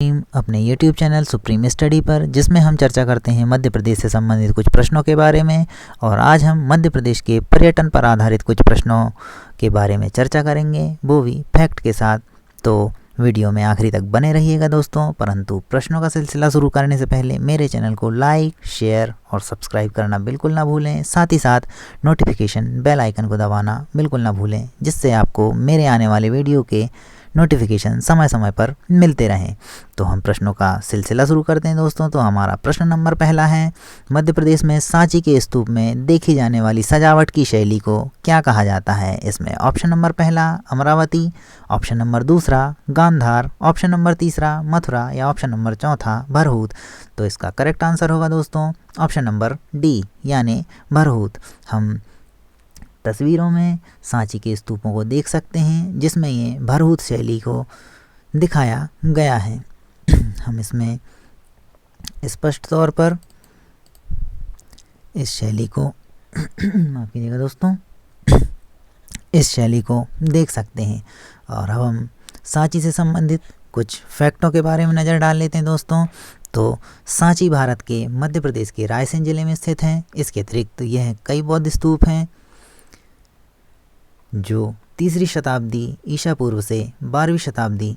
अपने YouTube channel supreme study पर, जिसमें हम चर्चा करते हैं मध्य प्रदेश से संबंधित कुछ प्रश्नों के बारे में। और आज हम मध्य प्रदेश के पर्यटन पर आधारित कुछ प्रश्नों के बारे में चर्चा करेंगे, वो भी फैक्ट के साथ। तो वीडियो में आखिरी तक बने रहिएगा दोस्तों। परंतु प्रश्नों का सिलसिला शुरू करने से पहले मेरे चैनल को लाइक, शेयर और सब्सक्राइब करना बिल्कुल ना भूलें। साथ ही साथ नोटिफिकेशन बेल आइकन को दबाना बिल्कुल ना भूलें, जिससे आपको मेरे आने वाले वीडियो के नोटिफिकेशन समय समय पर मिलते रहें। तो हम प्रश्नों का सिलसिला शुरू करते हैं दोस्तों। तो हमारा प्रश्न नंबर पहला है, मध्य प्रदेश में सांची के स्तूप में देखी जाने वाली सजावट की शैली को क्या कहा जाता है? इसमें ऑप्शन नंबर पहला अमरावती, ऑप्शन नंबर दूसरा गांधार, ऑप्शन नंबर तीसरा मथुरा या ऑप्शन नंबर चौथा भरहूत। तो इसका करेक्ट आंसर होगा दोस्तों ऑप्शन नंबर डी यानी भरहूत। हम तस्वीरों में सांची के स्तूपों को देख सकते हैं, जिसमें ये भरहूत शैली को दिखाया गया है। हम इसमें स्पष्ट तौर पर इस शैली को माफ कीजिएगा दोस्तों, इस शैली को देख सकते हैं। और अब हम सांची से संबंधित कुछ फैक्टों के बारे में नज़र डाल लेते हैं दोस्तों। तो सांची भारत के मध्य प्रदेश के रायसेन जिले में स्थित है। इसके अतिरिक्त यह कई बौद्ध स्तूप हैं जो 3री शताब्दी ईसा पूर्व से 12वीं शताब्दी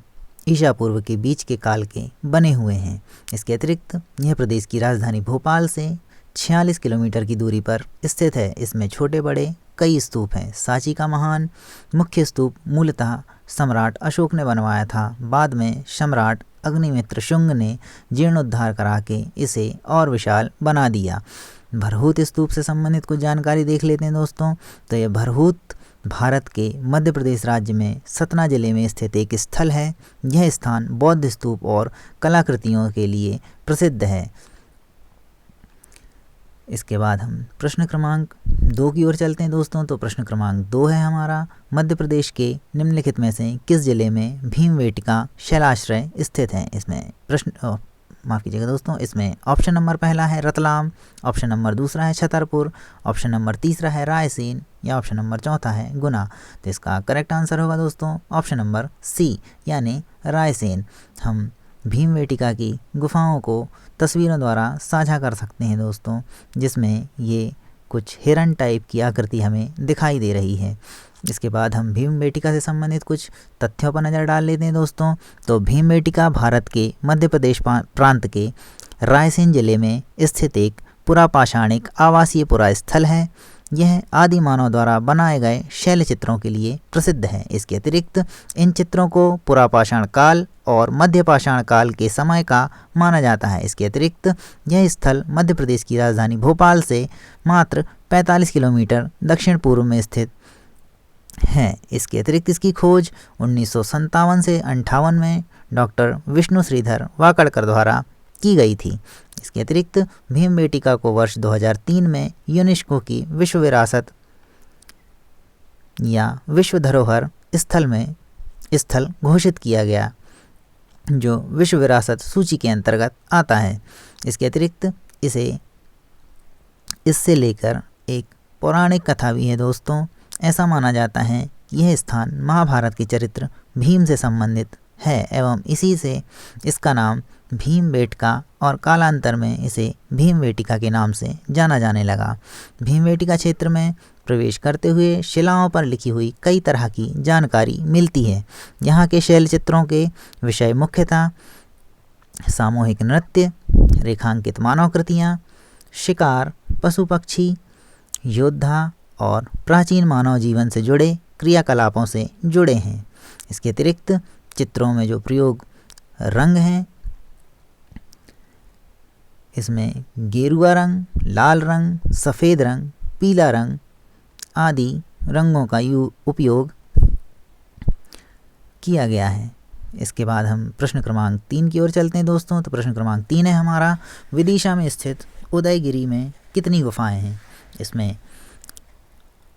ईसा पूर्व के बीच के काल के बने हुए हैं। इसके अतिरिक्त यह प्रदेश की राजधानी भोपाल से 46 किलोमीटर की दूरी पर स्थित है। इसमें छोटे बड़े कई स्तूप हैं। सांची का महान मुख्य स्तूप मूलतः सम्राट अशोक ने बनवाया था। बाद में सम्राट अग्निमित्र शुंग ने जीर्णोद्धार करा के इसे और विशाल बना दिया। भरहूत स्तूप से संबंधित कुछ जानकारी देख लेते हैं दोस्तों। तो यह भरहूत भारत के मध्य प्रदेश राज्य में सतना जिले में स्थित एक स्थल है। यह स्थान बौद्ध स्तूप और कलाकृतियों के लिए प्रसिद्ध है। इसके बाद हम प्रश्न क्रमांक 2 की ओर चलते हैं दोस्तों। तो प्रश्न क्रमांक 2 है हमारा, मध्य प्रदेश के निम्नलिखित में से किस जिले में भीमबेटका शैलाश्रय स्थित है? इसमें प्रश्न माफ़ कीजिएगा दोस्तों, इसमें ऑप्शन नंबर पहला है रतलाम, ऑप्शन नंबर दूसरा है छतरपुर, ऑप्शन नंबर तीसरा है रायसेन या ऑप्शन नंबर चौथा है गुना। तो इसका करेक्ट आंसर होगा दोस्तों ऑप्शन नंबर सी यानी रायसेन। हम भीमबेटका की गुफाओं को तस्वीरों द्वारा साझा कर सकते हैं दोस्तों, जिसमें ये कुछ हिरन टाइप की आकृति हमें दिखाई दे रही है। इसके बाद हम भीमबेटका से संबंधित कुछ तथ्यों पर नज़र डाल लेते हैं दोस्तों। तो भीमबेटका भारत के मध्य प्रदेश प्रांत के रायसेन जिले में स्थित एक पुरापाषाणिक आवासीय पुरा स्थल है। यह आदि मानव द्वारा बनाए गए शैल चित्रों के लिए प्रसिद्ध है। इसके अतिरिक्त इन चित्रों को पुरापाषाण काल और मध्यपाषाण काल के समय का माना जाता है। इसके अतिरिक्त यह स्थल मध्य प्रदेश की राजधानी भोपाल से मात्र 45 किलोमीटर दक्षिण पूर्व में स्थित है। इसके अतिरिक्त इसकी खोज 1957 से 58 में डॉक्टर विष्णु श्रीधर वाकड़कर द्वारा की गई थी। इसके अतिरिक्त भीमबेटका को वर्ष 2003 में यूनेस्को की विश्व विरासत या विश्व धरोहर स्थल घोषित किया गया, जो विश्व विरासत सूची के अंतर्गत आता है। इसके अतिरिक्त इससे लेकर एक पौराणिक कथा भी है दोस्तों। ऐसा माना जाता है कि यह स्थान महाभारत के चरित्र भीम से संबंधित है एवं इसी से इसका नाम भीमबेटका और कालांतर में इसे भीमबेटका के नाम से जाना जाने लगा। भीमबेटका क्षेत्र में प्रवेश करते हुए शिलाओं पर लिखी हुई कई तरह की जानकारी मिलती है। यहाँ के शैल चित्रों के विषय मुख्यतः सामूहिक नृत्य, रेखांकित मानवकृतियाँ, शिकार, पशु पक्षी, योद्धा और प्राचीन मानव जीवन से जुड़े क्रियाकलापों से जुड़े हैं। इसके अतिरिक्त चित्रों में जो प्रयोग रंग हैं, इसमें गेरुआ रंग, लाल रंग, सफ़ेद रंग, पीला रंग आदि रंगों का उपयोग किया गया है। इसके बाद हम प्रश्न क्रमांक 3 की ओर चलते हैं दोस्तों। तो प्रश्न क्रमांक 3 है हमारा, विदिशा में स्थित उदयगिरी में कितनी गुफाएं हैं? इसमें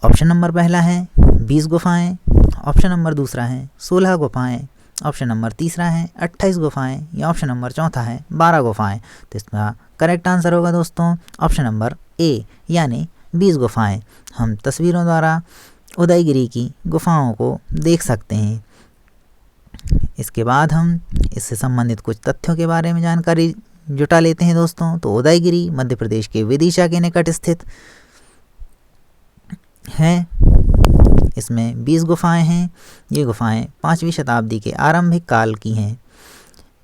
ऑप्शन नंबर पहला है 20 गुफाएं, ऑप्शन नंबर दूसरा है 16 गुफाएं, ऑप्शन नंबर तीसरा है 28 गुफाएं या ऑप्शन नंबर चौथा है 12 गुफाएं। तो इसका करेक्ट आंसर होगा दोस्तों ऑप्शन नंबर ए यानी 20 गुफाएं। हम तस्वीरों द्वारा उदयगिरी की गुफाओं को देख सकते हैं। इसके बाद हम इससे संबंधित कुछ तथ्यों के बारे में जानकारी जुटा लेते हैं दोस्तों। तो उदयगिरी मध्य प्रदेश के विदिशा के निकट स्थित है। इसमें 20 गुफाएं हैं। ये गुफाएं 5वीं शताब्दी के आरंभिक काल की हैं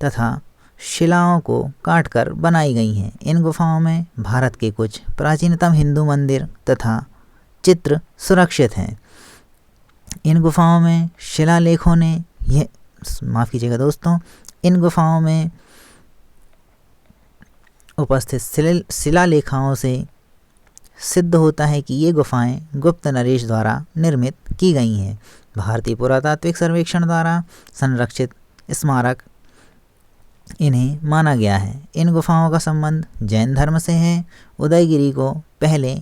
तथा शिलाओं को काटकर बनाई गई हैं। इन गुफाओं में भारत के कुछ प्राचीनतम हिंदू मंदिर तथा चित्र सुरक्षित हैं। इन गुफाओं में शिलालेखों ने माफ़ कीजिएगा दोस्तों, इन गुफाओं में उपस्थित शिलालेखों से सिद्ध होता है कि ये गुफाएं गुप्त नरेश द्वारा निर्मित की गई हैं। भारतीय पुरातात्विक सर्वेक्षण द्वारा संरक्षित स्मारक इन्हें माना गया है। इन गुफाओं का संबंध जैन धर्म से है। उदयगिरी को पहले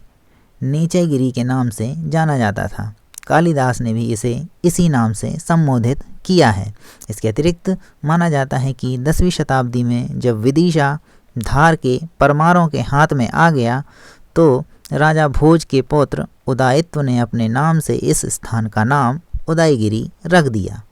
नीचेगिरी के नाम से जाना जाता था। कालिदास ने भी इसे इसी नाम से संबोधित किया है। इसके अतिरिक्त माना जाता है कि 10वीं शताब्दी में जब विदिशा धार के परमारों के हाथ में आ गया तो राजा भोज के पौत्र उदयित्व ने अपने नाम से इस स्थान का नाम उदयगिरी रख दिया।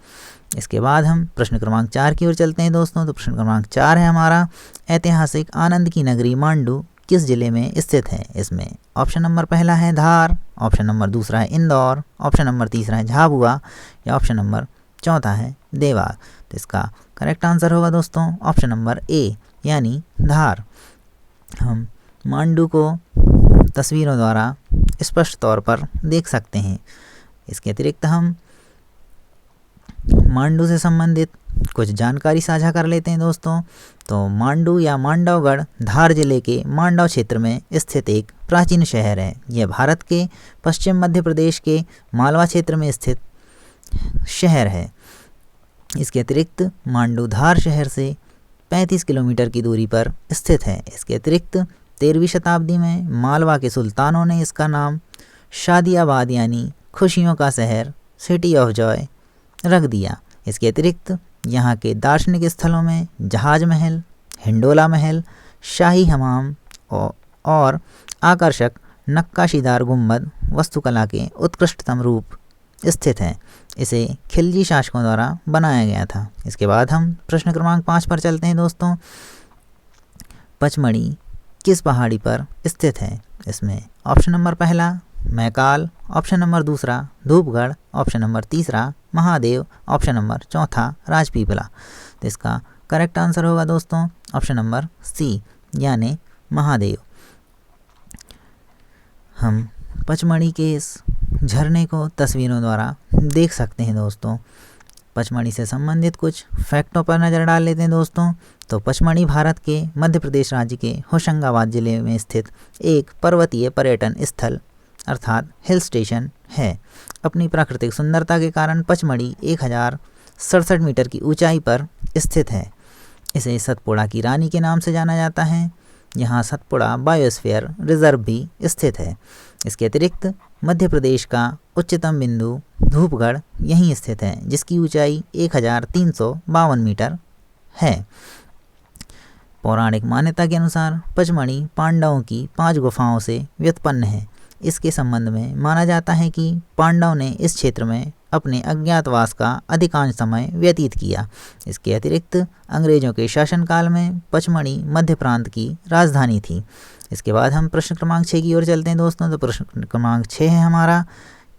इसके बाद हम प्रश्न क्रमांक 4 की ओर चलते हैं दोस्तों। तो प्रश्न क्रमांक 4 है हमारा, ऐतिहासिक आनंद की नगरी मांडू किस जिले में स्थित है? इसमें ऑप्शन नंबर पहला है धार, ऑप्शन नंबर दूसरा है इंदौर, ऑप्शन नंबर तीसरा है झाबुआ या ऑप्शन नंबर चौथा है देवास। तो इसका करेक्ट आंसर होगा दोस्तों ऑप्शन नंबर ए यानी धार। हम मांडू को तस्वीरों द्वारा स्पष्ट तौर पर देख सकते हैं। इसके अतिरिक्त हम मांडू से संबंधित कुछ जानकारी साझा कर लेते हैं दोस्तों। तो मांडू या मांडवगढ़ धार जिले के मांडव क्षेत्र में स्थित एक प्राचीन शहर है। यह भारत के पश्चिम मध्य प्रदेश के मालवा क्षेत्र में स्थित शहर है। इसके अतिरिक्त मांडू धार शहर से 35 किलोमीटर की दूरी पर स्थित है। इसके अतिरिक्त 13वीं शताब्दी में मालवा के सुल्तानों ने इसका नाम शादियाबाद यानी खुशियों का शहर, सिटी ऑफ जॉय रख दिया। इसके अतिरिक्त यहाँ के दार्शनिक स्थलों में जहाज महल, हिंडोला महल, शाही हमाम और आकर्षक नक्काशीदार गुंबद वास्तुकला के उत्कृष्टतम रूप स्थित हैं। इसे खिलजी शासकों द्वारा बनाया गया था। इसके बाद हम प्रश्न क्रमांक 5 पर चलते हैं दोस्तों। पचमढ़ी किस पहाड़ी पर स्थित है? इसमें ऑप्शन नंबर पहला मैकाल, ऑप्शन नंबर दूसरा धूपगढ़, ऑप्शन नंबर तीसरा महादेव, ऑप्शन नंबर चौथा राजपीपला। तो इसका करेक्ट आंसर होगा दोस्तों ऑप्शन नंबर सी यानी महादेव। हम पचमढ़ी के इस झरने को तस्वीरों द्वारा देख सकते हैं दोस्तों। पचमढ़ी से संबंधित कुछ फैक्टों पर नज़र डाल लेते हैं दोस्तों। तो पचमढ़ी भारत के मध्य प्रदेश राज्य के होशंगाबाद जिले में स्थित एक पर्वतीय पर्यटन स्थल अर्थात हिल स्टेशन है। अपनी प्राकृतिक सुंदरता के कारण पचमढ़ी 1067 मीटर की ऊंचाई पर स्थित है। इसे सतपुड़ा की रानी के नाम से जाना जाता है। यहाँ सतपुड़ा बायोस्फीयर रिजर्व भी स्थित है। इसके अतिरिक्त मध्य प्रदेश का उच्चतम बिंदु धूपगढ़ यहीं स्थित है, जिसकी ऊंचाई 1352 मीटर है। पौराणिक मान्यता के अनुसार पचमढ़ी पांडवों की 5 गुफाओं से व्युत्पन्न है। इसके संबंध में माना जाता है कि पांडव ने इस क्षेत्र में अपने अज्ञातवास का अधिकांश समय व्यतीत किया। इसके अतिरिक्त अंग्रेजों के शासनकाल में पचमढ़ी मध्य प्रांत की राजधानी थी। इसके बाद हम प्रश्न क्रमांक 6 की ओर चलते हैं दोस्तों। तो प्रश्न क्रमांक 6 है हमारा,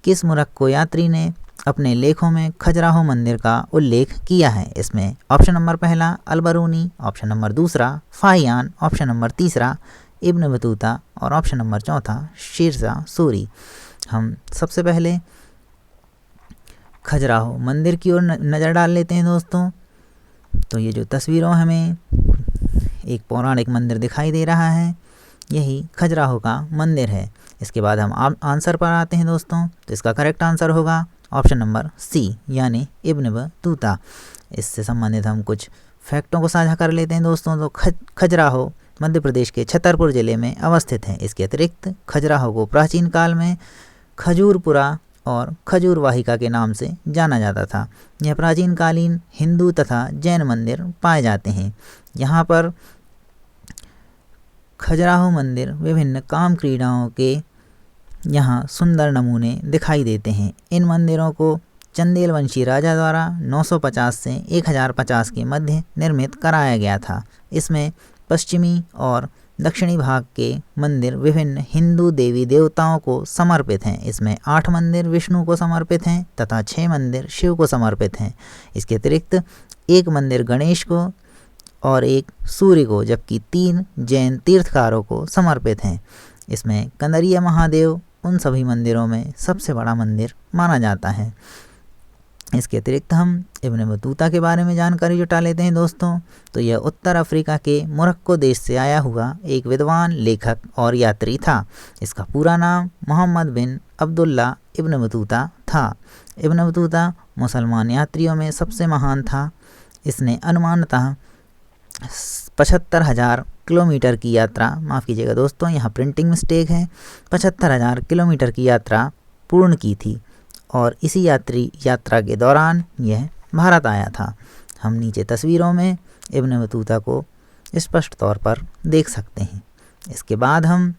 किस मोरक्को यात्री ने अपने लेखों में खजुराहो मंदिर का उल्लेख किया है? इसमें ऑप्शन नंबर पहला अलबरूनी, ऑप्शन नंबर दूसरा फाहियान, ऑप्शन नंबर तीसरा इब्न बतूता और ऑप्शन नंबर चौथा शेरशाह सूरी। हम सबसे पहले खजुराहो मंदिर की ओर नज़र डाल लेते हैं दोस्तों। तो ये जो तस्वीरों हमें एक पौराणिक मंदिर दिखाई दे रहा है, यही खजुराहो का मंदिर है। इसके बाद हम आंसर पर आते हैं दोस्तों। तो इसका करेक्ट आंसर होगा ऑप्शन नंबर सी यानी इब्न बतूता। इससे संबंधित हम कुछ फैक्टों को साझा कर लेते हैं दोस्तों। तो खजुराहो मध्य प्रदेश के छतरपुर जिले में अवस्थित है। इसके अतिरिक्त खजुराहो को प्राचीन काल में खजूरपुरा और खजूर वाहिका के नाम से जाना जाता था। यह प्राचीन कालीन हिंदू तथा जैन मंदिर पाए जाते हैं। यहाँ पर खजुराहो मंदिर विभिन्न काम क्रीड़ाओं के यहाँ सुंदर नमूने दिखाई देते हैं। इन मंदिरों को चंदेल वंशी राजा द्वारा 950 से 1050 के मध्य निर्मित कराया गया था। इसमें पश्चिमी और दक्षिणी भाग के मंदिर विभिन्न हिंदू देवी देवताओं को समर्पित हैं। इसमें 8 मंदिर विष्णु को समर्पित हैं तथा 6 मंदिर शिव को समर्पित हैं। इसके अतिरिक्त 1 मंदिर गणेश को और 1 सूर्य को, जबकि 3 जैन तीर्थकारों को समर्पित हैं। इसमें कंदरिया महादेव उन सभी मंदिरों में सबसे बड़ा मंदिर माना जाता है। इसके अतिरिक्त हम इब्न बतूता के बारे में जानकारी जुटा लेते हैं दोस्तों। तो यह उत्तर अफ्रीका के मोरक्को देश से आया हुआ एक विद्वान, लेखक और यात्री था। इसका पूरा नाम मोहम्मद बिन अब्दुल्ला इब्न बतूता था। इब्न बतूता मुसलमान यात्रियों में सबसे महान था। इसने अनुमानतः 75,000 किलोमीटर की यात्रा, माफ़ कीजिएगा दोस्तों यहाँ प्रिंटिंग मिस्टेक है, 75,000 किलोमीटर की यात्रा पूर्ण की थी और इसी यात्रा के दौरान यह भारत आया था। हम नीचे तस्वीरों में इब्न बतूता को स्पष्ट तौर पर देख सकते हैं। इसके बाद हम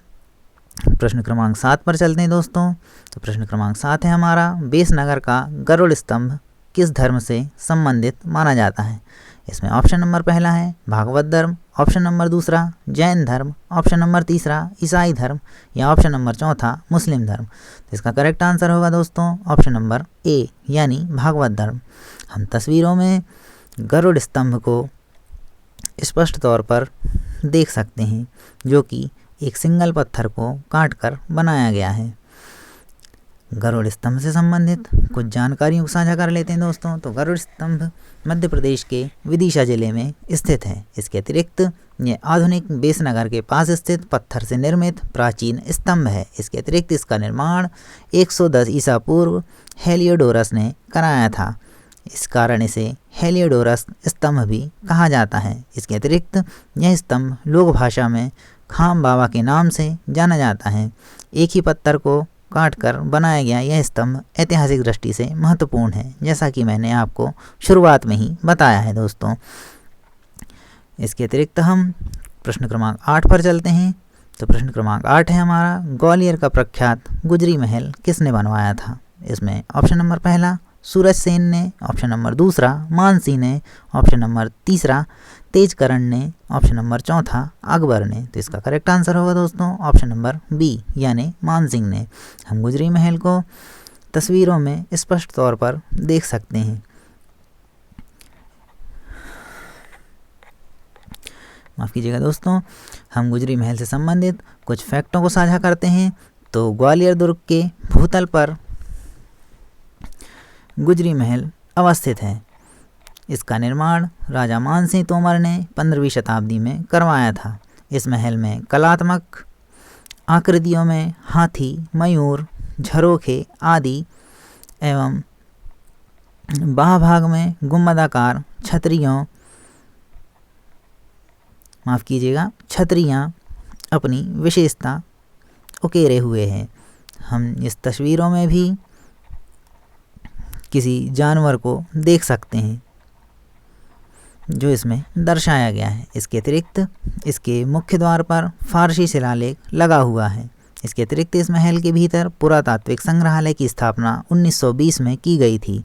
प्रश्न क्रमांक 7 पर चलते हैं दोस्तों। तो प्रश्न क्रमांक 7 है हमारा, बेसनगर का गरुड़ स्तंभ किस धर्म से संबंधित माना जाता है? इसमें ऑप्शन नंबर पहला है भागवत धर्म, ऑप्शन नंबर दूसरा जैन धर्म, ऑप्शन नंबर तीसरा ईसाई धर्म या ऑप्शन नंबर चौथा मुस्लिम धर्म। तो इसका करेक्ट आंसर होगा दोस्तों ऑप्शन नंबर ए यानी भागवत धर्म। हम तस्वीरों में गरुड़ स्तंभ को स्पष्ट तौर पर देख सकते हैं, जो कि एक सिंगल पत्थर को काटकर बनाया गया है। गरुड़ स्तंभ से संबंधित कुछ जानकारियों को साझा कर लेते हैं दोस्तों। तो गरुड़ स्तंभ मध्य प्रदेश के विदिशा जिले में स्थित है। इसके अतिरिक्त ये आधुनिक बेसनगर के पास स्थित पत्थर से निर्मित प्राचीन स्तंभ है। इसके अतिरिक्त इसका निर्माण 110 ईसा पूर्व हेलियोडोरस ने कराया था। इस कारण इसे हेलियोडोरस स्तंभ भी कहा जाता है। इसके अतिरिक्त यह स्तंभ लोक भाषा में खाम बाबा के नाम से जाना जाता है। एक ही पत्थर को काटकर बनाया गया यह स्तंभ ऐतिहासिक दृष्टि से महत्वपूर्ण है, जैसा कि मैंने आपको शुरुआत में ही बताया है दोस्तों। इसके अतिरिक्त हम प्रश्न क्रमांक 8 पर चलते हैं। तो प्रश्न क्रमांक 8 है हमारा, ग्वालियर का प्रख्यात गुजरी महल किसने बनवाया था? इसमें ऑप्शन नंबर पहला सूरज सेन ने, ऑप्शन नंबर दूसरा मानसिंह ने, ऑप्शन नंबर तीसरा तेजकरण ने, ऑप्शन नंबर चौथा अकबर ने। तो इसका करेक्ट आंसर होगा दोस्तों ऑप्शन नंबर बी यानी मानसिंह ने। हम गुजरी महल को तस्वीरों में स्पष्ट तौर पर देख सकते हैं। माफ़ कीजिएगा दोस्तों, हम गुजरी महल से संबंधित कुछ फैक्टों को साझा करते हैं। तो ग्वालियर दुर्ग के भूतल पर गुजरी महल अवस्थित है। इसका निर्माण राजा मानसिंह तोमर ने 15वीं शताब्दी में करवाया था। इस महल में कलात्मक आकृतियों में हाथी, मयूर, झरोखे आदि एवं बाह्य भाग में गुंबदाकार छतरियाँ अपनी विशेषता उकेरे हुए हैं। हम इस तस्वीरों में भी किसी जानवर को देख सकते हैं जो इसमें दर्शाया गया है। इसके अतिरिक्त इसके मुख्य द्वार पर फारसी शिलालेख लगा हुआ है। इसके अतिरिक्त इस महल के भीतर पुरातात्विक संग्रहालय की स्थापना 1920 में की गई थी।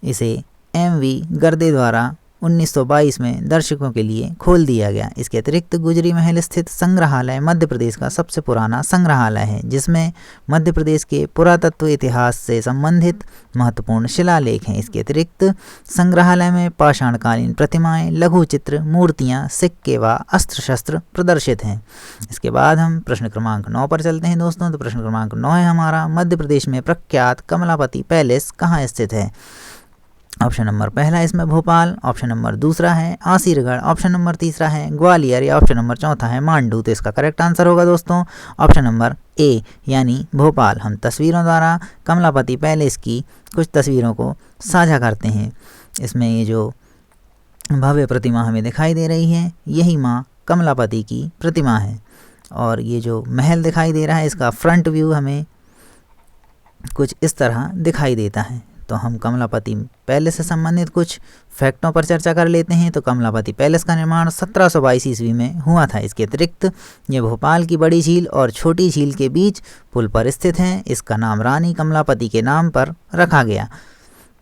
इसे M.V. गर्दे द्वारा 1922 में दर्शकों के लिए खोल दिया गया। इसके अतिरिक्त गुजरी महल स्थित संग्रहालय मध्य प्रदेश का सबसे पुराना संग्रहालय है, जिसमें मध्य प्रदेश के पुरातत्व इतिहास से संबंधित महत्वपूर्ण शिलालेख हैं। इसके अतिरिक्त संग्रहालय में पाषाणकालीन प्रतिमाएं, लघु चित्र, मूर्तियां, सिक्के व अस्त्र शस्त्र प्रदर्शित हैं। इसके बाद हम प्रश्न क्रमांक 9 पर चलते हैं दोस्तों। तो प्रश्न क्रमांक 9 है हमारा, मध्य प्रदेश में प्रख्यात कमलापति पैलेस कहाँ स्थित है? ऑप्शन नंबर पहला इसमें भोपाल, ऑप्शन नंबर दूसरा है आसीरगढ़, ऑप्शन नंबर तीसरा है ग्वालियर या ऑप्शन नंबर चौथा है मांडू। तो इसका करेक्ट आंसर होगा दोस्तों ऑप्शन नंबर ए यानी भोपाल। हम तस्वीरों द्वारा कमलापति पैलेस की कुछ तस्वीरों को साझा करते हैं। इसमें ये जो भव्य प्रतिमा हमें दिखाई दे रही है, यही माँ कमलापति की प्रतिमा है। और ये जो महल दिखाई दे रहा है, इसका फ्रंट व्यू हमें कुछ इस तरह दिखाई देता है। तो हम कमलापति पैलेस से संबंधित कुछ फैक्टों पर चर्चा कर लेते हैं। तो कमलापति पैलेस का निर्माण 1722 ईस्वी में हुआ था। इसके अतिरिक्त ये भोपाल की बड़ी झील और छोटी झील के बीच पुल पर स्थित है। इसका नाम रानी कमलापति के नाम पर रखा गया।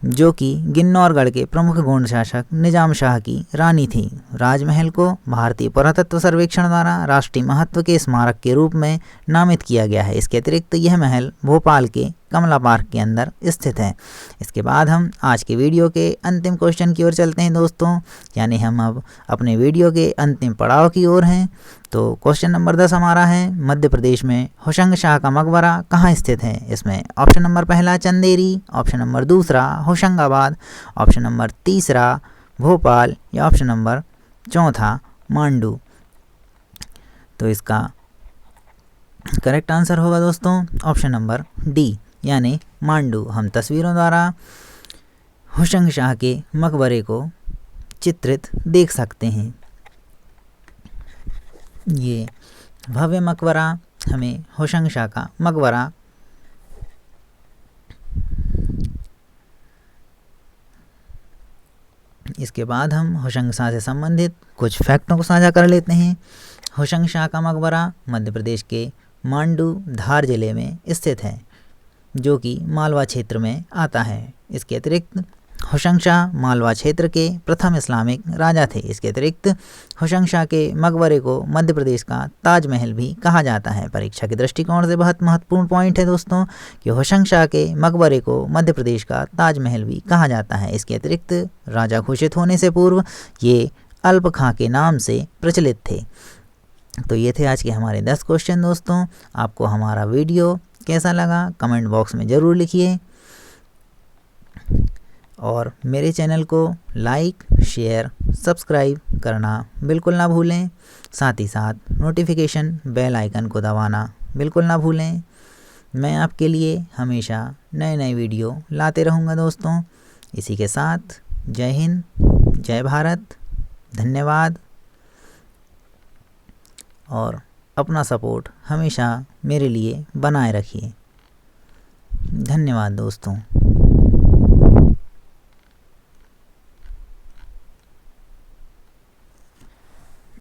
जो कि गिन्नौरगढ़ के प्रमुख गोंड शासक निजाम शाह की रानी थी। राजमहल को भारतीय पुरातत्व सर्वेक्षण द्वारा राष्ट्रीय महत्व के स्मारक के रूप में नामित किया गया है। इसके अतिरिक्त यह महल भोपाल के कमला पार्क के अंदर स्थित है। इसके बाद हम आज के वीडियो के अंतिम क्वेश्चन की ओर चलते हैं दोस्तों, यानी हम अब अपने वीडियो के अंतिम पड़ाव की ओर हैं। तो क्वेश्चन नंबर 10 हमारा है, मध्य प्रदेश में होशंग शाह का मकबरा कहाँ स्थित है। इसमें ऑप्शन नंबर पहला चंदेरी, ऑप्शन नंबर दूसरा होशंगाबाद, ऑप्शन नंबर तीसरा भोपाल या ऑप्शन नंबर चौथा मांडू। तो इसका करेक्ट आंसर होगा दोस्तों ऑप्शन नंबर डी यानी मांडू। हम तस्वीरों द्वारा होशंग शाह के मकबरे को चित्रित देख सकते हैं। ये भव्य मकबरा हमें होशंग शाह का मकबरा इसके बाद हम होशंग शाह से संबंधित कुछ फैक्टों को साझा कर लेते हैं। होशंग शाह का मकबरा मध्य प्रदेश के मांडू धार जिले में स्थित है, जो कि मालवा क्षेत्र में आता है। इसके अतिरिक्त होशंग शाह मालवा क्षेत्र के प्रथम इस्लामिक राजा थे। इसके अतिरिक्त होशंग शाह के मकबरे को मध्य प्रदेश का ताजमहल भी कहा जाता है। परीक्षा के दृष्टिकोण से बहुत महत्वपूर्ण पॉइंट है दोस्तों कि होशंग शाह के मकबरे को मध्य प्रदेश का ताजमहल भी कहा जाता है। इसके अतिरिक्त राजा घोषित होने से पूर्व ये अल्प खां के नाम से प्रचलित थे। तो ये थे आज के हमारे 10 क्वेश्चन दोस्तों। आपको हमारा वीडियो कैसा लगा कमेंट बॉक्स में ज़रूर लिखिए और मेरे चैनल को लाइक शेयर सब्सक्राइब करना बिल्कुल ना भूलें। साथ ही साथ नोटिफिकेशन बेल आइकन को दबाना बिल्कुल ना भूलें। मैं आपके लिए हमेशा नए नए वीडियो लाते रहूँगा दोस्तों। इसी के साथ जय हिंद, जय भारत, धन्यवाद और अपना सपोर्ट हमेशा मेरे लिए बनाए रखिए। धन्यवाद दोस्तों।